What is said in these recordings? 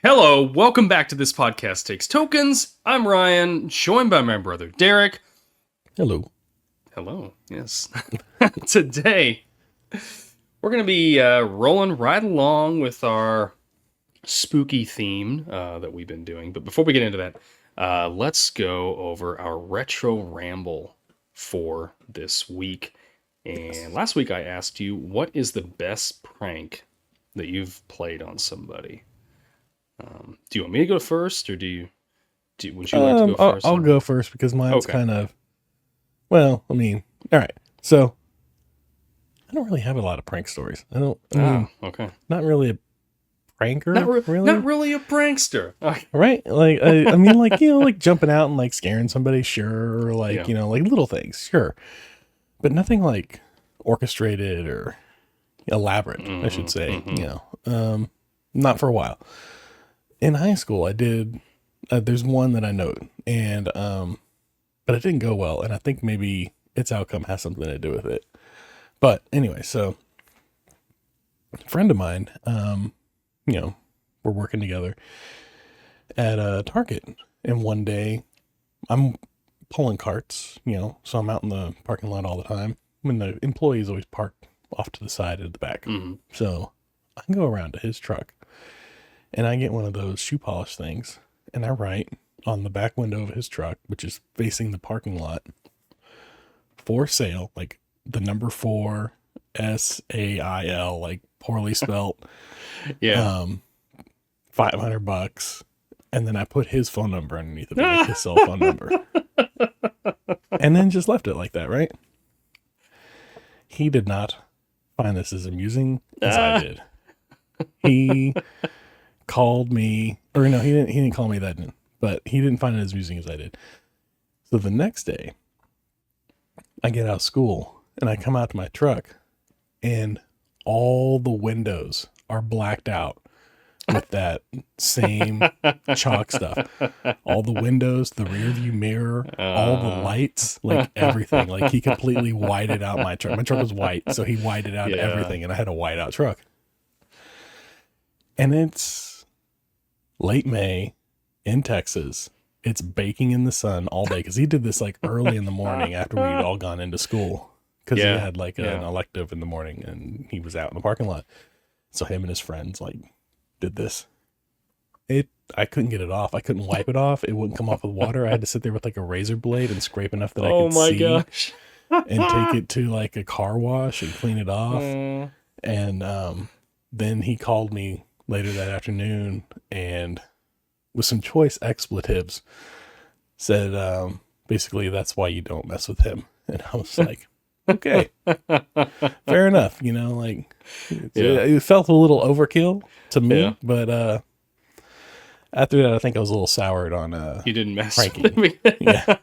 Hello, welcome back to This Podcast Takes Tokens. I'm Ryan, joined by my brother Derek. Hello. Hello, yes. Today, we're going to be rolling right along with our spooky theme that we've been doing. But before we get into that, let's go over our Retro Ramble for this week. And last week I asked you, what is the best prank that you've played on somebody? Do you want me to go first, or would you like to go first? I'll go first because mine's kind of, all right. So I don't really have a lot of prank stories. Okay. Not really a pranker. Not really a prankster. Right? Like, like jumping out and like scaring somebody, sure. Or like, like little things, sure. But nothing like orchestrated or elaborate, I should say, not for a while. In high school, I did, there's one that I know, and, but it didn't go well, and I think maybe its outcome has something to do with it. But anyway, so a friend of mine, we're working together at Target, and one day I'm pulling carts, so I'm out in the parking lot all the time when the employees always park off to the side at the back. Mm-hmm. So I can go around to his truck. And I get one of those shoe polish things, and I write on the back window of his truck, which is facing the parking lot, for sale, like the number 4, SAIL, like poorly spelt. Yeah. $500. And then I put his phone number underneath of it, like his cell phone number. And then just left it like that, right? He did not find this as amusing as I did. He called me, or no, he didn't call me that, but he didn't find it as amusing as I did. So the next day, I get out of school and I come out to my truck, and all the windows are blacked out with that same chalk stuff. All the windows, the rear view mirror, all the lights, like everything. Like he completely whited out my truck. My truck was white, so he whited out everything, and I had a white out truck. And it's late May in Texas. It's baking in the sun all day because he did this like early in the morning after we'd all gone into school, because he had like an elective in the morning and he was out in the parking lot. So him and his friends like did this. I couldn't get it off. I couldn't wipe it off. It wouldn't come off with water. I had to sit there with like a razor blade and scrape enough that I could see. Gosh. And take it to like a car wash and clean it off. And then he called me later that afternoon, and with some choice expletives said, basically, that's why you don't mess with him. And I was like, okay, fair enough. It felt a little overkill to me, but after that, I think I was a little soured on you didn't mess pranking. with me. Yeah.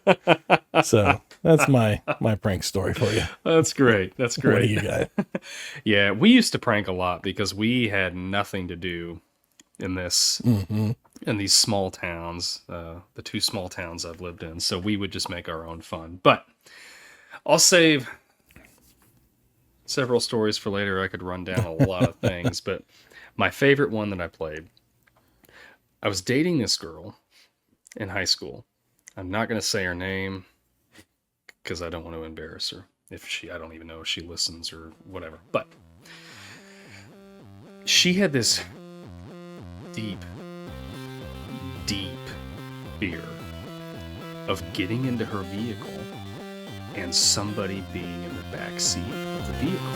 So that's my prank story for you. That's great. That's great. What do you got? Yeah, we used to prank a lot because we had nothing to do in this in these small towns, the 2 small towns I've lived in. So we would just make our own fun. But I'll save several stories for later. I could run down a lot of things, but my favorite one that I played, I was dating this girl in high school. I'm not going to say her name because I don't want to embarrass her. I don't even know if she listens or whatever. But she had this deep fear of getting into her vehicle and somebody being in the back seat of the vehicle.